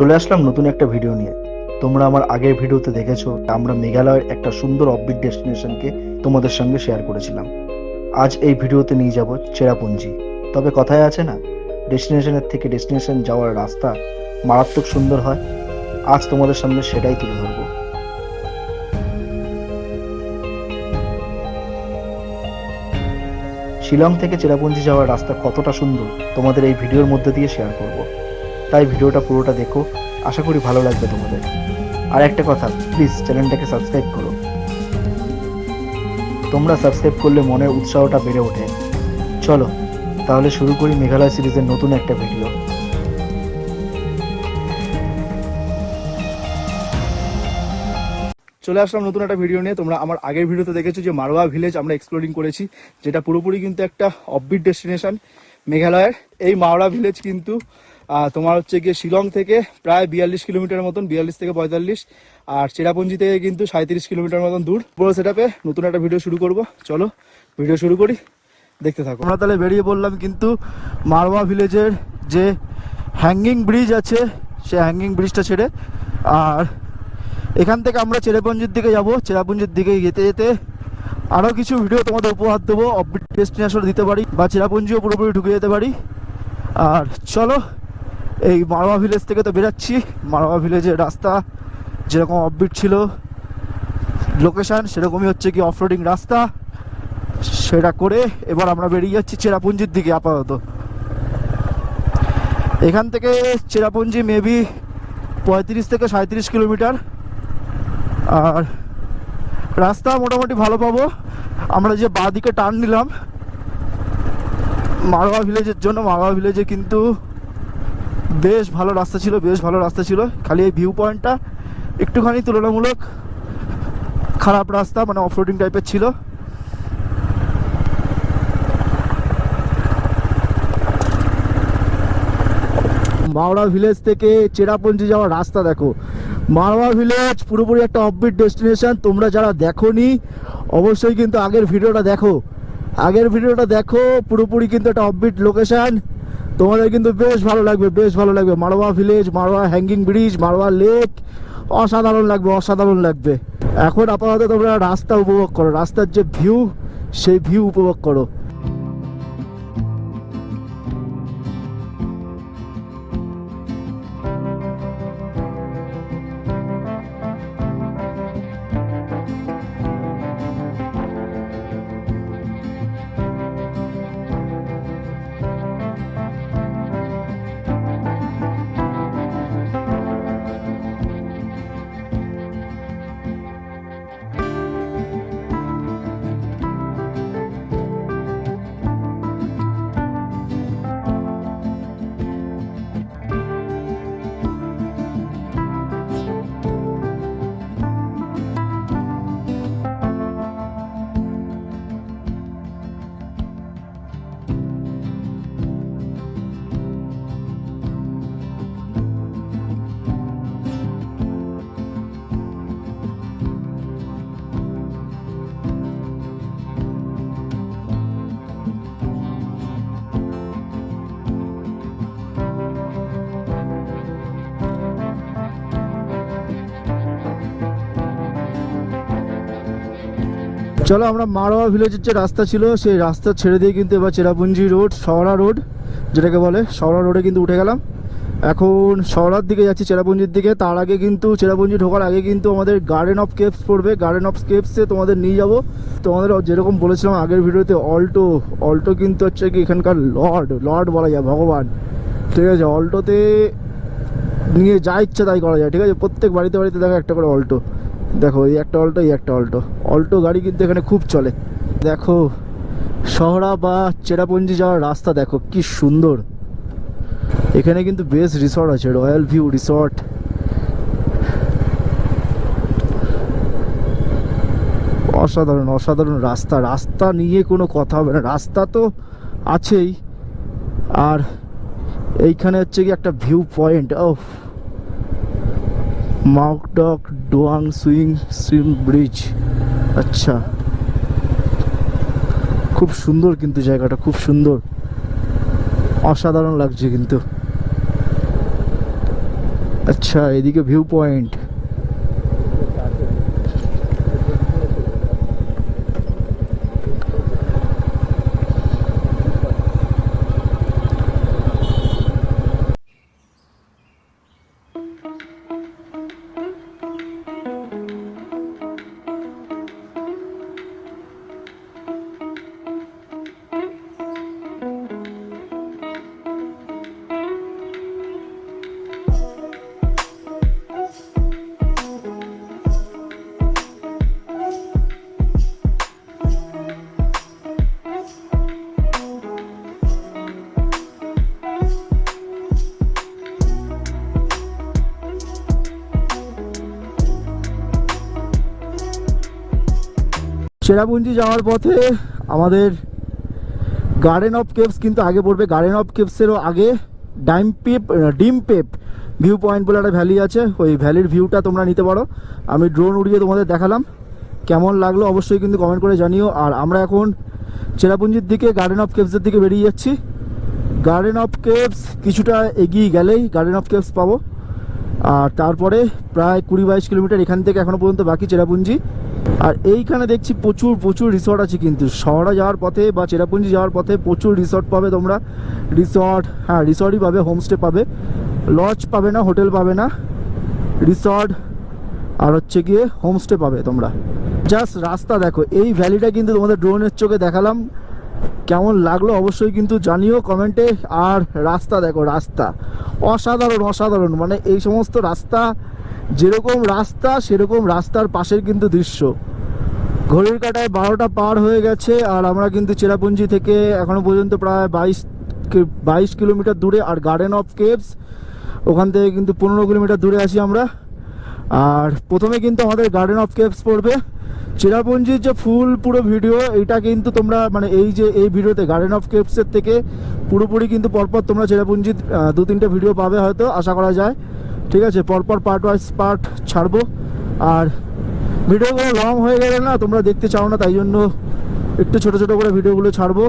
চলে আসলাম নতুন একটা ভিডিও নিয়ে। তোমরা আমার আগের ভিডিওতে দেখেছো আমরা মেঘালয়ের একটা সুন্দর অফবিট ডেস্টিনেশনকে তোমাদের সঙ্গে শেয়ার করেছিলাম। আজ এই ভিডিওতে নিয়ে যাব চেরাপুঞ্জি। তবে কথায় আছে না, ডেস্টিনেশনের থেকে ডেস্টিনেশন যাওয়ার রাস্তা মারাত্মক সুন্দর হয়। আজ তোমাদের সামনে সেটাই তুলে ধরবো। শিলং থেকে চেরাপুঞ্জি যাওয়ার রাস্তা কতটা সুন্দর তোমাদের এই ভিডিওর মধ্যে দিয়ে শেয়ার করব। তাই ভিডিওটা পুরোটা দেখো, আশা করি ভালো লাগবে তোমাদের। আর একটা কথা, প্লিজ চ্যানেলটাকে সাবস্ক্রাইব করো। তোমরা সাবস্ক্রাইব করলে মনের উৎসাহটা বেড়ে ওঠে। চলো তাহলে শুরু করি মেঘালয় সিরিজের নতুন একটা ভিডিও। চলে আসলাম নতুন একটা ভিডিও নিয়ে। তোমরা আমার আগের ভিডিওতে দেখেছো যে মারোয়া ভিলেজ আমরা এক্সপ্লোরিং করেছি, যেটা পুরোপুরি কিন্তু একটা অফবিট ডেস্টিনেশন মেঘালয়ের। এই মাওরা ভিলেজ কিন্তু তোমার হচ্ছে গিয়ে শিলং থেকে প্রায় 42 কিলোমিটার মতন, 42 থেকে 45। আর চেরাপুঞ্জি থেকে কিন্তু 37 কিলোমিটার মতন দূর। পুরো সেটাপে নতুন একটা ভিডিও শুরু করব। চলো ভিডিও শুরু করি, দেখতে থাকো। আমরা তাহলে বেরিয়ে পড়লাম কিন্তু মারোয়া ভিলেজের যে হ্যাঙ্গিং ব্রিজ আছে সে হ্যাঙ্গিং ব্রিজটা ছেড়ে। আর এখান থেকে আমরা চেরাপুঞ্জির দিকে যাব। চেরাপুঞ্জির দিকে যেতে যেতে আরও কিছু ভিডিও তোমাদের উপহার দেবো। অফবিট ডেস্টিনেশন দিতে পারি বা চেরাপুঞ্জিও পুরোপুরি ঢুকে যেতে পারি। আর চলো, এই মারোয়া ভিলেজ থেকে তো বেরাচ্ছি। মারোয়া ভিলেজের রাস্তা যেরকম অফবিট ছিল লোকেশান, সেরকমই হচ্ছে কি অফরোডিং রাস্তা। সেটা করে এবার আমরা বেরিয়ে যাচ্ছি চেরাপুঞ্জির দিকে। আপাতত এখান থেকে চেরাপুঞ্জি মেবি 35 থেকে 37 কিলোমিটার। আর রাস্তা মোটামুটি ভালো পাবো। আমরা যে বাঁ দিকে টার্ন নিলাম মারোয়া ভিলেজের জন্য, মারোয়া ভিলেজে কিন্তু বেশ ভালো রাস্তা ছিল, বেশ ভালো রাস্তা ছিল। খালি এই ভিউ পয়েন্টটা একটুখানি তুলনামূলক খারাপ রাস্তা, মানে অফরোডিং টাইপের ছিল। মাওরা ভিলেজ থেকে চেরাপুঞ্জি যাওয়ার রাস্তা দেখো। মাওরা ভিলেজ পুরোপুরি একটা অফবিট ডেস্টিনেশন। তোমরা যারা দেখোনি অবশ্যই কিন্তু আগের ভিডিওটা দেখো, আগের ভিডিওটা দেখো। পুরোপুরি কিন্তু একটা অফবিট লোকেশন, তোমাদের কিন্তু বেশ ভালো লাগবে, বেশ ভালো লাগবে। Marwah village, Marwah hanging bridge, Marwah lake, অসাধারণ লাগবে, অসাধারণ লাগবে। এখন আপাতত তোমরা রাস্তা উপভোগ করো, রাস্তার যে ভিউ সেই ভিউ উপভোগ করো। চলো, আমরা মারোয়া ভিলেজের যে রাস্তা ছিল সেই রাস্তা ছেড়ে দিয়ে কিন্তু এবার চেরাপুঞ্জি রোড, শহরা রোড যেটাকে বলে, শহরা রোডে কিন্তু উঠে গেলাম। এখন শহরার দিকে যাচ্ছি, চেরাপুঞ্জির দিকে। তার আগে কিন্তু চেরাপুঞ্জি ঢোকার আগে কিন্তু আমাদের গার্ডেন অফ কেপস পড়বে। গার্ডেন অফ কেপসে তোমাদের নিয়ে যাব। তোমাদের যেরকম বলেছিলাম আগের ভিডিওতে, অল্টো, অল্টো কিন্তু হচ্ছে কি এখানকার লর্ড, লর্ড বলা যায়, ভগবান। ঠিক আছে, অল্টোতে নিয়ে যা ইচ্ছা তাই করা যায়। ঠিক আছে, প্রত্যেক বাড়িতে বাড়িতে দেখো একটা করে অল্টো। দেখো এই একটা অল্টো, এই একটা অল্টো। অল্টো গাড়ি কিন্তু এখানে খুব চলে। দেখো শহরা বা চেরাপুঞ্জি যাওয়ার রাস্তা দেখো কি সুন্দর। এখানে কিন্তু বেস্ট রিসর্ট আছে, রয়্যাল ভিউ রিসর্ট। অসাধারণ, অসাধারণ রাস্তা। রাস্তা নিয়ে কোনো কথা হবে না, রাস্তা তো আছেই। আর এইখানে হচ্ছে কি একটা ভিউ পয়েন্ট, ও মাউকডক ডোয়াং সুইং সিম ব্রিজ। আচ্ছা, খুব সুন্দর কিন্তু জায়গাটা, খুব সুন্দর, অসাধারণ লাগছে কিন্তু। আচ্ছা, এদিকে ভিউ পয়েন্ট। চেরাপুঞ্জি যাওয়ার পথে আমাদের গার্ডেন অফ কেভস কিন্তু আগে পড়বে। গার্ডেন অফ কেভসেরও আগে ডিম পেপ ভিউ পয়েন্ট বলে একটা ভ্যালি আছে, ওই ভ্যালির ভিউটা তোমরা নিতে পারো। আমি ড্রোন উড়িয়ে তোমাদের দেখালাম, কেমন লাগলো অবশ্যই কিন্তু কমেন্ট করে জানিও। আর আমরা এখন চেরাপুঞ্জির দিকে গার্ডেন অফ কেভসের দিকে বেরিয়ে যাচ্ছি। গার্ডেন অফ কেভস কিছুটা এগিয়ে গেলেই গার্ডেন অফ কেভস পাবো। আর তারপরে প্রায় 20-22 কিলোমিটার এখান থেকে এখনও পর্যন্ত বাকি চেরাপুঞ্জি। আর এইখানে দেখছি প্রচুর প্রচুর রিসর্ট আছে, কিন্তু শহরে যাওয়ার পথে বা চেরাপুঞ্জি যাওয়ার পথে প্রচুর রিসর্ট পাবে তোমরা। রিসর্ট, হ্যাঁ রিসর্টই পাবে, হোমস্টে পাবে, লজ পাবে না, হোটেল পাবে না, রিসর্ট আর হচ্ছে গিয়ে হোমস্টে পাবে তোমরা। জাস্ট রাস্তা দেখো, এই ভ্যালিটা কিন্তু তোমাদের ড্রোনের চোখে দেখালাম, কেমন লাগলো অবশ্যই কিন্তু জানিও কমেন্টে। আর রাস্তা দেখো, রাস্তা অসাধারণ অসাধারণ, মানে এই সমস্ত রাস্তা যেরকম রাস্তা সেরকম রাস্তার পাশের কিন্তু দৃশ্য। ঘড়ির কাঁটায় 12টা পার হয়ে গেছে আর আমরা কিন্তু চেরাপুঞ্জি থেকে এখনো পর্যন্ত প্রায় 22 কিলোমিটার দূরে। আর গার্ডেন অফ কেভস ওখান থেকে কিন্তু 15 কিলোমিটার দূরে আছি আমরা। আর প্রথমে কিন্তু আমাদের গার্ডেন অফ কেভস পড়বে। চেরাপুঞ্জির যে ফুল পুরো ভিডিও এইটা কিন্তু তোমরা মানে এই ভিডিওতে গার্ডেন অফ কেভসের থেকে পুরোপুরি কিন্তু পরপর তোমরা চেরাপুঞ্জির 2-3টে ভিডিও পাবে হয়তো, আশা করা যায়। ঠিক আছে, পরপর পার্ট ওয়াইজ পার্ট ছাড়বো। আর ভিডিওগুলো লং হয়ে গেলে না তোমরা দেখতে চাও না, তাই জন্য একটু ছোট ছোট করে ভিডিওগুলো ছাড়বো।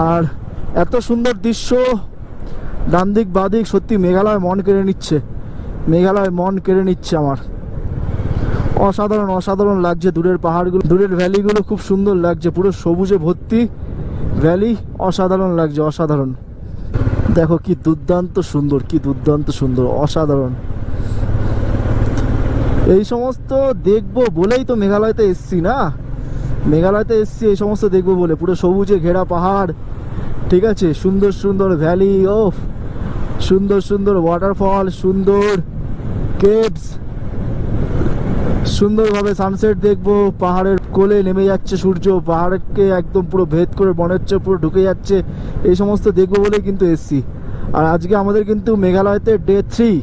আর এত সুন্দর দৃশ্য ডান দিক বাঁ দিক, সত্যি মেঘালয় মন কেড়ে নিচ্ছে, মেঘালয় মন কেড়ে নিচ্ছে আমার। অসাধারণ অসাধারণ লাগছে দূরের পাহাড়গুলো, দূরের ভ্যালিগুলো খুব সুন্দর লাগছে, পুরো সবুজে ভর্তি ভ্যালি, অসাধারণ লাগছে অসাধারণ। দেখো কি দুর্দান্ত সুন্দর, কি দুর্দান্ত সুন্দর, অসাধারণ। এই সমস্ত দেখবো বলেই তো মেঘালয়তে এসছি না, মেঘালয়তে এসছি এই সমস্ত দেখবো বলে। পুরো সবুজে ঘেরা পাহাড়, ঠিক আছে, সুন্দর সুন্দর ভ্যালি, ও সুন্দর সুন্দর ওয়াটারফল, সুন্দর কেভস, সুন্দরভাবে সানসেট দেখবো। পাহাড়ের কোলে নেমে যাচ্ছে সূর্য, পাহাড়কে একদম পুরো ভেদ করে মনের চেয়ে পুরো ঢুকে যাচ্ছে, এই সমস্ত দেখবো বলেই কিন্তু এসছি। আর আজকে আমাদের কিন্তু মেঘালয়তে ডে 3।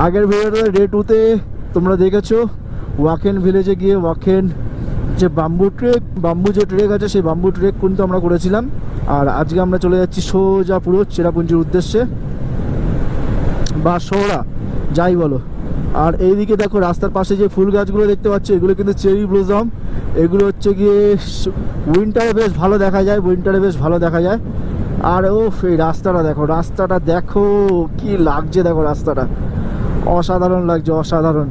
আগের ভিডিওতে ডে 2তে তোমরা দেখেছো ওয়াকেন ভিলেজে গিয়ে ওয়াকেন যে বাম্বু যে ট্রেক আছে সেই বাম্বু ট্রেক কিন্তু আমরা করেছিলাম। আর আজকে আমরা চলে যাচ্ছি সোজা পুরো চেরাপুঞ্জির উদ্দেশ্যে, বা সোহরা যাই বলো। আর এইদিকে দেখো রাস্তার পাশে যে ফুল গাছগুলো দেখতে পাচ্ছ, এগুলো কিন্তু চেরি ব্লসম। এগুলো হচ্ছে গিয়ে উইন্টারে বেশ ভালো দেখা যায়, উইন্টারে বেশ ভালো দেখা যায়। আর ও এই রাস্তাটা দেখো, রাস্তাটা দেখো কি লাগছে, দেখো রাস্তাটা অসাধারণ লাগছে, অসাধারণ।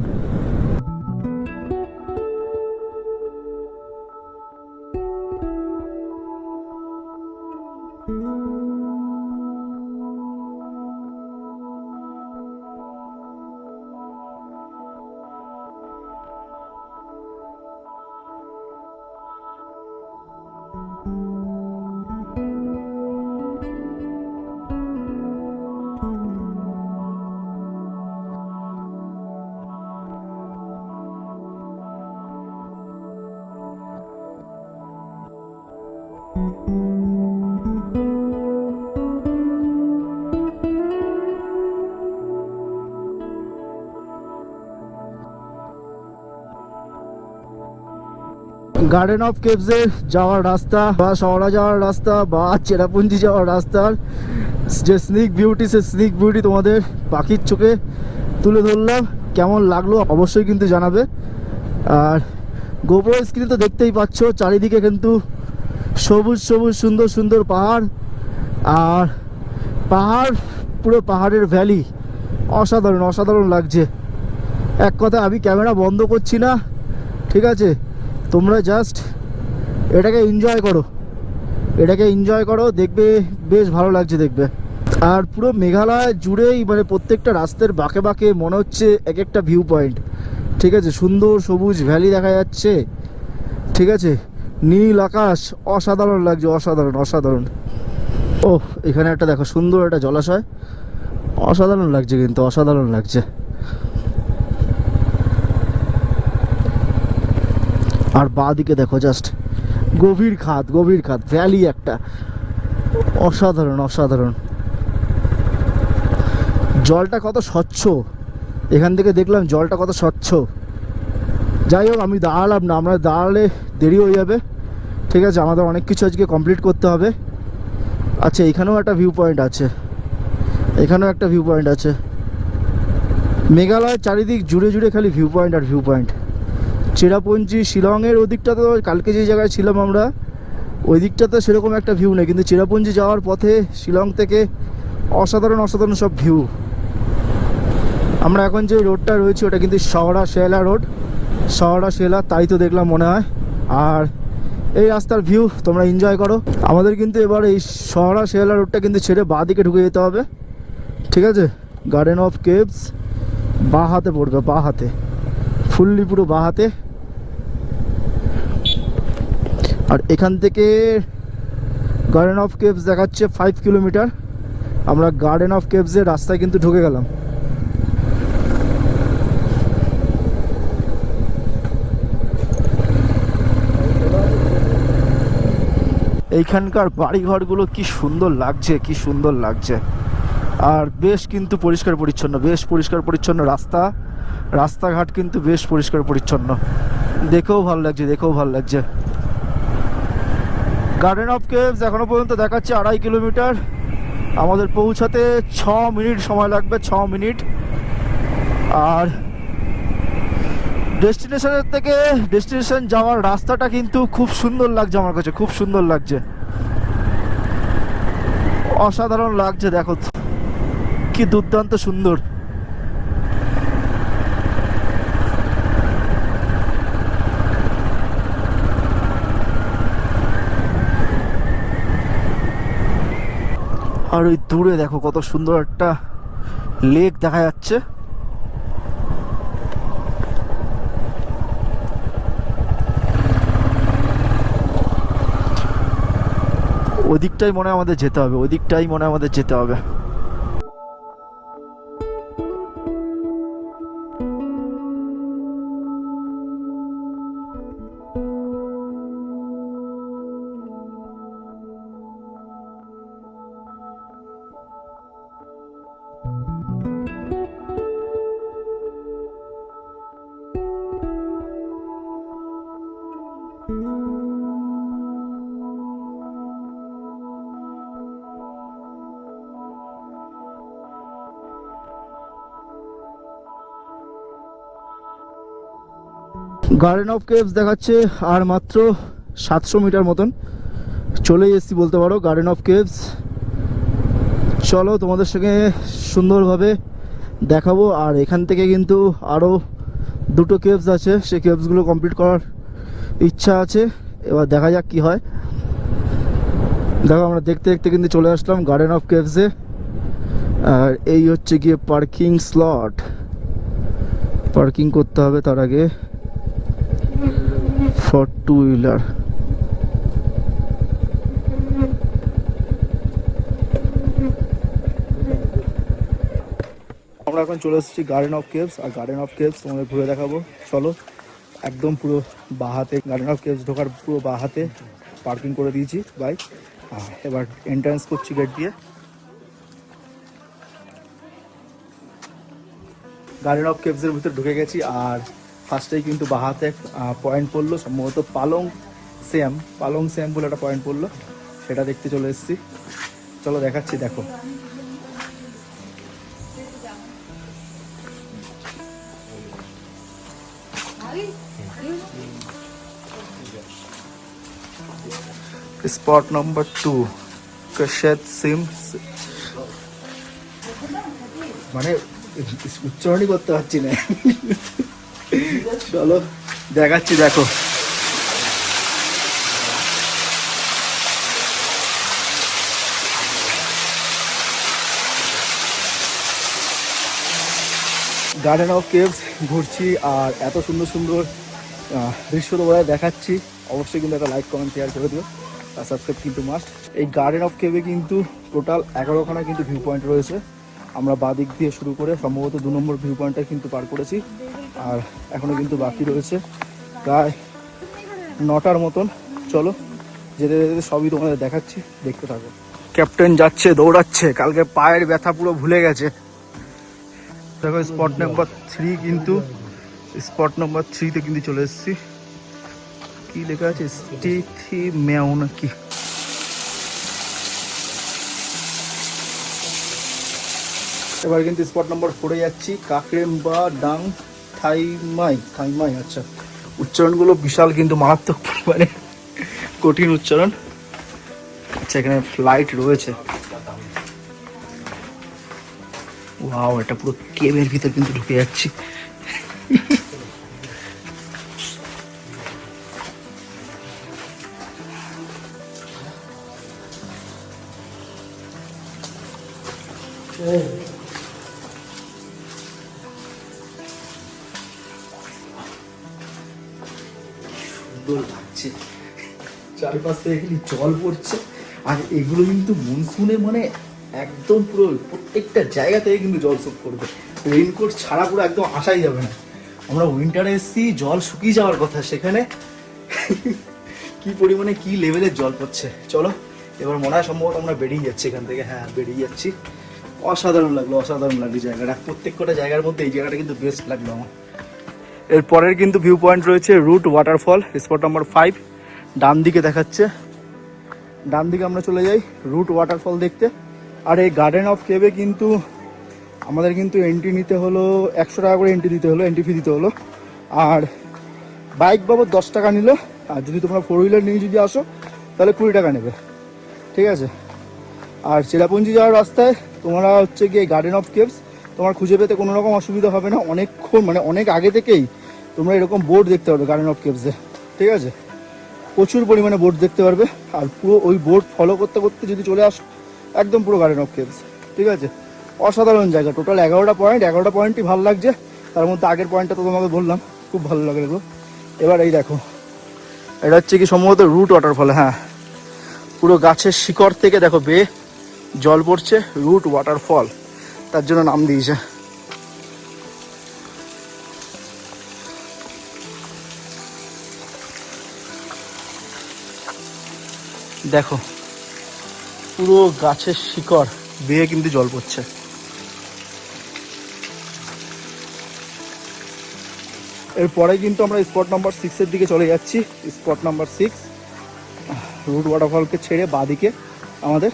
গার্ডেন অফ কেভসে যাওয়ার রাস্তা বা শহরে যাওয়ার রাস্তা বা চেরাপুঞ্জি যাওয়ার রাস্তার যে স্নিক বিউটি, সে স্নিক বিউটি তোমাদের পাখির চোখে তুলে ধরলাম। কেমন লাগলো অবশ্যই কিন্তু জানাবে। আর গোপ্রো স্ক্রিনে তো দেখতেই পাচ্ছ চারিদিকে কিন্তু সবুজ সবুজ সুন্দর সুন্দর পাহাড়, আর পাহাড় পুরো পাহাড়ের ভ্যালি, অসাধারণ অসাধারণ লাগছে। এক কথা আমি ক্যামেরা বন্ধ করছি না, ঠিক আছে? তোমরা জাস্ট এটাকে এনজয় করো, এটাকে এনজয় করো, দেখবে বেশ ভালো লাগছে দেখবে। আর পুরো মেঘালয় জুড়েই মানে প্রত্যেকটা রাস্তার বাঁকে বাঁকে মনে হচ্ছে এক একটা ভিউ পয়েন্ট, ঠিক আছে? সুন্দর সবুজ ভ্যালি দেখা যাচ্ছে, ঠিক আছে? নীল আকাশ, অসাধারণ লাগছে, অসাধারণ অসাধারণ। ও এখানে একটা দেখো সুন্দর একটা জলাশয়, অসাধারণ লাগছে কিন্তু, অসাধারণ লাগছে। আর বাঁ দিকে দেখো জাস্ট গভীর খাদ, গভীর খাদ, ভ্যালি একটা, অসাধারণ অসাধারণ। জলটা কত স্বচ্ছ, এখান থেকে দেখলাম জলটা কত স্বচ্ছ। যাই হোক আমি দাঁড়ালাম না, আমরা দাঁড়ালে দেরি হয়ে যাবে, ঠিক আছে? আমাদের অনেক কিছু আজকে কমপ্লিট করতে হবে। আচ্ছা এখানেও একটা ভিউ পয়েন্ট আছে, এখানেও একটা ভিউ পয়েন্ট আছে। মেঘালয়ের চারিদিক জুড়ে জুড়ে খালি ভিউ পয়েন্ট আর ভিউ পয়েন্ট। চেরাপুঞ্জি শিলংয়ের ওদিকটা তো, কালকে যে জায়গায় ছিলাম আমরা ওই দিকটা তো সেরকম একটা ভিউ নেই, কিন্তু চেরাপুঞ্জি যাওয়ার পথে শিলং থেকে অসাধারণ অসাধারণ সব ভিউ। আমরা এখন যে রোডটা রয়েছে ওটা কিন্তু শহরা শেলা রোড, শহরা শেলা, তাই তো দেখলাম মনে হয়। আর এই রাস্তার ভিউ তোমরা এনজয় করো। আমাদের কিন্তু এবার এই শহরা শেলা রোডটা কিন্তু ছেড়ে বাঁ দিকে ঢুকে যেতে হবে, ঠিক আছে? গার্ডেন অফ কেভস বাঁ হাতে পড়বে, বাঁ হাতে, ফুললি পুরো বাঁ হাতে। আর এখান থেকে গার্ডেন অফ কেভস দেখাচ্ছে 5 কিলোমিটার। আমরা গার্ডেন অফ কেভসের রাস্তায় কিন্তু ঢুকে গেলাম। এইখানকার বাড়িঘরগুলো কি সুন্দর লাগছে, কি সুন্দর লাগছে। আর বেশ কিন্তু পরিষ্কার পরিচ্ছন্ন, বেশ পরিষ্কার পরিচ্ছন্ন রাস্তা, রাস্তাঘাট কিন্তু বেশ পরিষ্কার পরিচ্ছন্ন, দেখেও ভালো লাগছে, দেখেও ভালো লাগছে। গার্ডেন অফ কেভস এখনো পর্যন্ত দেখাচ্ছে 2.5 কিলোমিটার, আমাদের পৌঁছাতে 6 মিনিট সময় লাগবে, 6 মিনিট। আর ডেস্টিনেশনের থেকে ডেস্টিনেশন যাওয়ার রাস্তাটা কিন্তু খুব সুন্দর লাগছে আমার কাছে, খুব সুন্দর লাগছে, অসাধারণ লাগছে। দেখো কি দুর্দান্ত সুন্দর। আর ওই দূরে দেখো কত সুন্দর একটা লেক দেখা যাচ্ছে। ওদিকটাই মনে হয় আমাদের যেতে হবে, ওদিকটাই মনে হয় আমাদের যেতে হবে। গার্ডেন অফ কেভস দেখাচ্ছে আর মাত্র 700 মিটার মতন, চলেই এসছি বলতে পারো গার্ডেন অফ কেভস। চলো তোমাদের সঙ্গে সুন্দরভাবে দেখাবো। আর এখান থেকে কিন্তু আরও 2টো কেভস আছে, সেই কেভসগুলো কমপ্লিট করার ইচ্ছা আছে, এবার দেখা যাক কি হয়। দেখো আমরা দেখতে দেখতে কিন্তু চলে আসলাম গার্ডেন অফ কেভসে। আর এই হচ্ছে গিয়ে পার্কিং স্লট, পার্কিং করতে হবে তার আগে ফর 2 হুইলার। আমরা এখন চলে এসেছি গার্ডেন অফ কেভস। আর গার্ডেন অফ কেভস তোমাদের ঘুরে দেখাবো, চলো। একদম পুরো বাঁ হাতে গার্ডেন অফ কেভস ঢোকার পুরো বাঁ হাতে পার্কিং করে দিয়েছি বাইক। এবার এন্ট্রান্স করছি গেট দিয়ে। গার্ডেন অফ কেভসের ভিতরে ঢুকে গেছি। আর ফার্স্টেই কিন্তু বাঁ হাতে পয়েন্ট পড়লো, সম্ভবত পালং শ্যাম বলে একটা পয়েন্ট পড়লো, সেটা দেখতে চলে এসেছি। চলো দেখাচ্ছি, দেখো। স্পট নম্বর 2 কশেদ সিম, মানে উচ্চারণই করতে পারছি না। চলো দেখাচ্ছি, দেখো গার্ডেন অফ কেভস ঘুরছি আর এত সুন্দর সুন্দর দৃশ্য তোমাদের দেখাচ্ছি। অবশ্যই কিন্তু একটা লাইক কমেন্ট শেয়ার করে দিও আর সাবস্ক্রাইব কিন্তু মাস্ট। এই গার্ডেন অফ কেভে কিন্তু টোটাল 11খানা কিন্তু ভিউ পয়েন্ট রয়েছে। আমরা বাদিক দিয়ে শুরু করে সম্ভবত 2 নম্বর ভিউ পয়েন্টটা কিন্তু পার করেছি, আর এখনও কিন্তু বাকি রয়েছে প্রায় 9টার মতন। চলো যেতে যেতে সবই তোমাদের দেখাচ্ছি, দেখতে থাকো। ক্যাপ্টেন যাচ্ছে, দৌড়াচ্ছে, কালকে পায়ের ব্যথা পুরো ভুলে গেছে। দেখো স্পট নাম্বার 3 কিন্তু, স্পট নাম্বার 3-তে কিন্তু চলে এসেছি। কি লেখা আছে, স্টিথি ম্যাও নাকি? এবার কিন্তু স্পট নাম্বার 4-এ যাচ্ছি, কাকরেম্বা ডাং থাইমাই। আচ্ছা, উচ্চারণগুলো বিশাল কিন্তু মারাত্মক পরিমাণে কঠিন উচ্চারণ। আচ্ছা, এখানে ফ্লাইট রয়েছে। ওয়াও, এটা পুরো কেভের ভিতর কিন্তু ঢুকে যাচ্ছি। সুন্দর লাগছে, চারিপাশ থেকে খালি জল পড়ছে। আর এগুলো কিন্তু মনসুনে মানে একদম পুরো প্রত্যেকটা জায়গা থেকে কিন্তু জল সোক করবে। রেইনকোট ছাড়া পুরো একদম আসাই যাবে না। আমরা উইন্টারে এসেছি, জল শুকিয়ে যাওয়ার কথা, সেখানে কি পরিমাণে কি লেভেলের জল পড়ছে। চলো এবার মনে হয় সম্ভবত আমরা বেরিয়ে যাচ্ছি এখান থেকে। হ্যাঁ, বেরিয়ে যাচ্ছি। অসাধারণ লাগলো জায়গাটা। প্রত্যেকটা জায়গার মধ্যে এই জায়গাটা কিন্তু বেস্ট লাগলো আমার। এরপরের কিন্তু ভিউ পয়েন্ট রয়েছে রুট ওয়াটারফল, স্পট নাম্বার 5। ডান দিকে দেখাচ্ছে, ডান দিকে আমরা চলে যাই রুট ওয়াটারফল দেখতে। আর এই গার্ডেন অফ কেভে কিন্তু আমাদের কিন্তু এন্ট্রি নিতে হলো 100 টাকা করে, এন্ট্রি ফি দিতে হলো। আর বাইক বাবদ 10 টাকা নিল। আর যদি তোমরা 4 হুইলার নিয়ে যদি আসো তাহলে 20 টাকা নেবে, ঠিক আছে। আর চেরাপুঞ্জি যাওয়ার রাস্তায় তোমরা হচ্ছে গিয়ে গার্ডেন অফ কেভস তোমার খুঁজে পেতে কোনো রকম অসুবিধা হবে না। অনেকক্ষণ মানে অনেক আগে থেকেই তোমরা এরকম বোর্ড দেখতে পারবে গার্ডেন অফ কেভসে, ঠিক আছে। প্রচুর পরিমাণে বোর্ড দেখতে পারবে। আর পুরো ওই বোর্ড ফলো করতে করতে যদি চলে আসো একদম পুরো গার্ডেন অফ কেভস, ঠিক আছে। অসাধারণ জায়গা। টোটাল 11টা পয়েন্টই ভালো লাগছে। তার মধ্যে আগের পয়েন্টটা তো তোমাকে বললাম, খুব ভালো লাগলো। এবার এই দেখো, এটা হচ্ছে কি সম্ভবত রুট ওয়াটারফল। হ্যাঁ, পুরো গাছের শিকড় থেকে দেখো বেয়ে জল পড়ছে, রুট ওয়াটারফল তার জন্য নাম দিয়েছে। দেখো পুরো গাছের শিকড় বেয়ে কিন্তু জল পড়ছে। এরপরে কিন্তু আমরা স্পট নাম্বার 6-এর দিকে চলে যাচ্ছি। স্পট নাম্বার 6 রুট ওয়াটারফলকে ছেড়ে বাদিকে আমাদের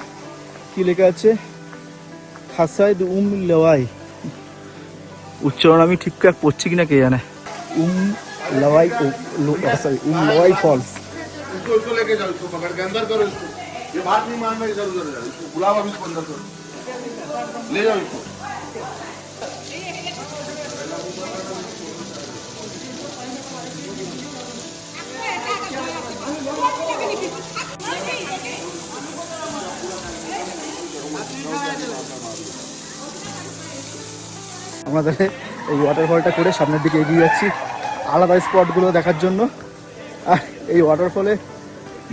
কি লেখা আছে, খাসাইদ লেওয়াই। উচ্চারণ আমি ঠিকঠাক পড়ছি কিনা কে জানে। লেওয়াই ফলস। আমাদের এই ওয়াটারফলটা করে সামনের দিকে এগিয়ে যাচ্ছি আলাদা স্পটগুলো দেখার জন্য। আর এই ওয়াটারফলে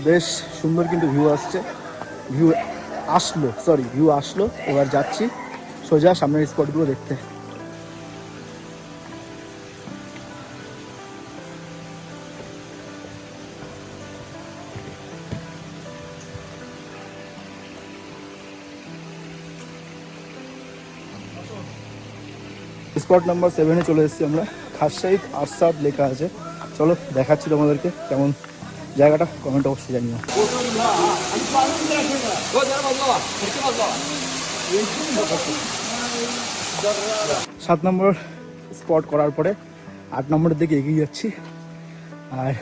বেশ সুন্দর কিন্তু ভিউ আসলো। এবার যাচ্ছি সোজা সামনের স্পটগুলো দেখতে। স্পট নাম্বার 7-এ চলে এসেছি আমরা। খাসাইদ আরসাদ লেখা আছে। চলো দেখাচ্ছি তোমাদেরকে কেমন জায়গাটা, কমেন্ট অবশ্যই জানিও। 7 নম্বর স্পট করার পরে 8 নম্বরের দিকে এগিয়ে যাচ্ছি। আর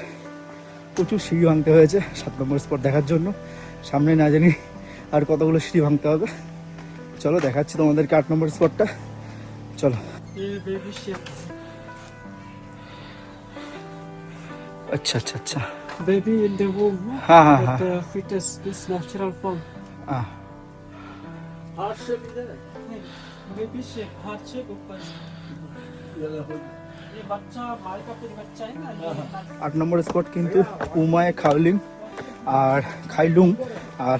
প্রচুর সিঁড়ি ভাঙতে হয়েছে 7 নম্বর স্পট দেখার জন্য। সামনে না জানি আর কতগুলো সিঁড়ি ভাঙতে হবে। চলো দেখাচ্ছি তোমাদেরকে 8 নম্বর স্পটটা। চলো। ये बेबी शेप, अच्छा अच्छा अच्छा। बेबी in the womb, हाँ हाँ but हाँ the fetus is natural form. हाँ। Heart shape इधर है, बेबी शेप, हार्ट शेप ऊपर। ये बच्चा माल का कुछ बच्चा है ना, ये 8 নম্বর স্পট কিন্তু উমায় খাউলিং আর খাইলুং। আর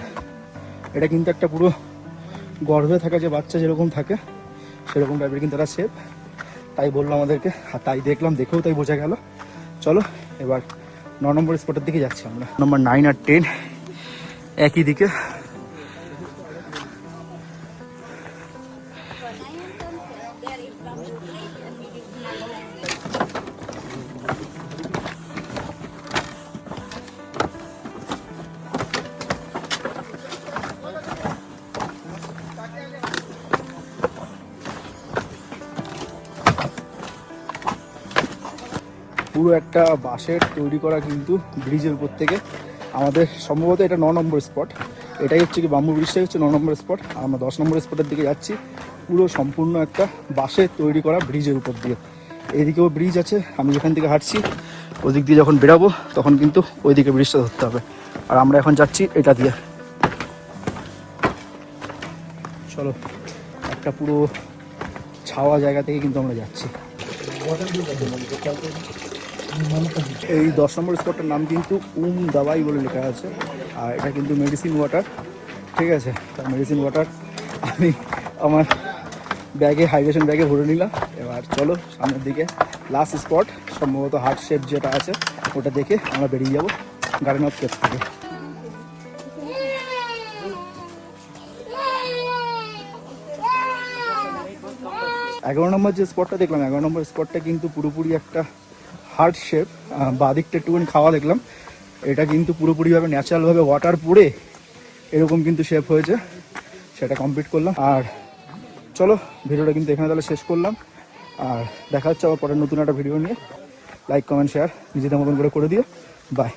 এটা কিন্তু একটা পুরো গর্ভে থাকা যে বাচ্চা যেরকম থাকে সেরকম টাইপের কিন্তু একটা শেপ, তাই বললো আমাদেরকে, আর তাই দেখলাম, দেখেও তাই বোঝা গেল। চলো এবার 9 নম্বর স্পটের দিকে যাচ্ছি আমরা। নম্বর 9 আর 10 একই দিকে। পুরো একটা বাঁশের তৈরি করা কিন্তু ব্রিজের উপর থেকে আমাদের সম্ভবত এটা 9 নম্বর স্পট। এটাই হচ্ছে কি বাম্বু ব্রিজটাই হচ্ছে 9 নম্বর স্পট। আর আমরা 10 নম্বর স্পটের দিকে যাচ্ছি, পুরো সম্পূর্ণ একটা বাঁশের তৈরি করা ব্রিজের উপর দিয়ে। এইদিকেও ব্রিজ আছে, আমি যেখান থেকে হাঁটছি ওদিক দিয়ে যখন বেরাবো তখন কিন্তু ওইদিকে ব্রিজটা ধরতে হবে। আর আমরা এখন যাচ্ছি এটা দিয়ে। চলো, একটা পুরো ছাওয়া জায়গা থেকে কিন্তু আমরা যাচ্ছি। এই 10 নম্বর স্পটটার নাম কিন্তু দাবাই বলে লেখা আছে, আর এটা কিন্তু মেডিসিন ওয়াটার, ঠিক আছে। মেডিসিন ওয়াটার আমি আমার ব্যাগে, হাইড্রেশন ব্যাগে ভরে নিলাম। এবার চলো সামনের দিকে, লাস্ট স্পট সম্ভবত হার্ট শেপ যেটা আছে ওটা দেখে আমরা বেরিয়ে যাবো গার্ডেন অফ কেপস থেকে। 11 নম্বর যে স্পটটা দেখলাম, 11 নম্বর স্পটটা কিন্তু পুরোপুরি একটা হার্ট শেপ, বাদিকটা একটুখানি খাওয়া দেখলাম। এটা কিন্তু পুরোপুরিভাবে ন্যাচারালভাবে ওয়াটার পড়ে এরকম কিন্তু শেপ হয়েছে, সেটা কমপ্লিট করলাম। আর চলো ভিডিওটা কিন্তু এখানে তাহলে শেষ করলাম, আর দেখা হচ্ছে আবার পরের নতুন একটা ভিডিও নিয়ে। লাইক কমেন্ট শেয়ার নিজেদের মতন করে দিও। বাই।